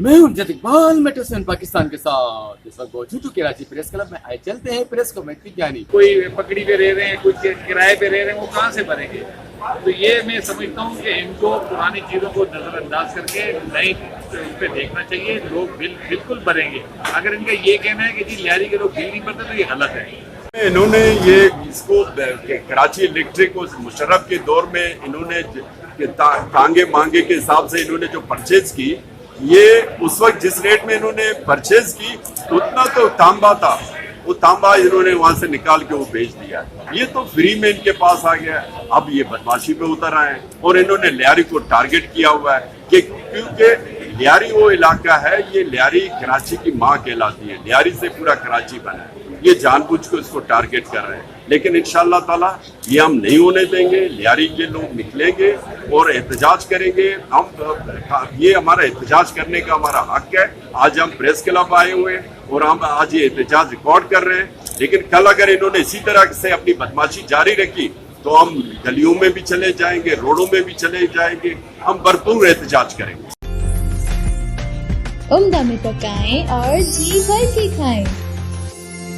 मैं हूं जद इकबाल मेट्रो से पाकिस्तान के साथ इस वक्त मौजूद हूं कराची प्रेस क्लब में। आए चलते हैं प्रेस कमेटी जानी। कोई पकड़ी पे रह रहे हैं, कुछ किराए पे रह रहे हैं, वो कहाँ से भरेंगे? तो ये मैं समझता हूँ कि इनको पुरानी चीज़ों को नज़रअंदाज करके नई पे देखना चाहिए। लोग बिल्कुल भरेंगे। अगर इनका ये कहना है कि जी लियारी के लोग बिल नहीं भरते तो ये गलत है। इन्होंने ये इसको कराची इलेक्ट्रिक को मुशर्रफ के दौर में इन्होंने तांगे मांगे के हिसाब से इन्होंने जो परचेज की, ये उस वक्त जिस रेट में इन्होंने परचेज की उतना तो तांबा था, वो तांबा इन्होंने वहां से निकाल के वो बेच दिया। ये तो फ्री में इनके पास आ गया। अब ये बदमाशी पे उतर आए हैं और इन्होंने लियारी को टारगेट किया हुआ है कि क्योंकि लियारी वो इलाका है, ये लियारी कराची की माँ कहलाती है, लियारी से पूरा कराची बना है। ये जानबूझ के इसको टारगेट कर रहे हैं, लेकिन इंशाअल्लाह ताला ये हम नहीं होने देंगे। लियारी के लोग निकलेंगे और एहतजाज करेंगे। हम ये हमारा एहतजाज करने का हमारा हक है। आज हम प्रेस क्लब आए हुए हैं और हम आज ये एहतजाज रिकॉर्ड कर रहे हैं, लेकिन कल अगर इन्होंने इसी तरह से अपनी बदमाशी जारी रखी तो हम गलियों में भी चले जाएंगे, रोडों में भी चले जाएंगे, हम भरपूर एहतजाज करेंगे। उम्दा में पकाएं और जी भर के खाएं।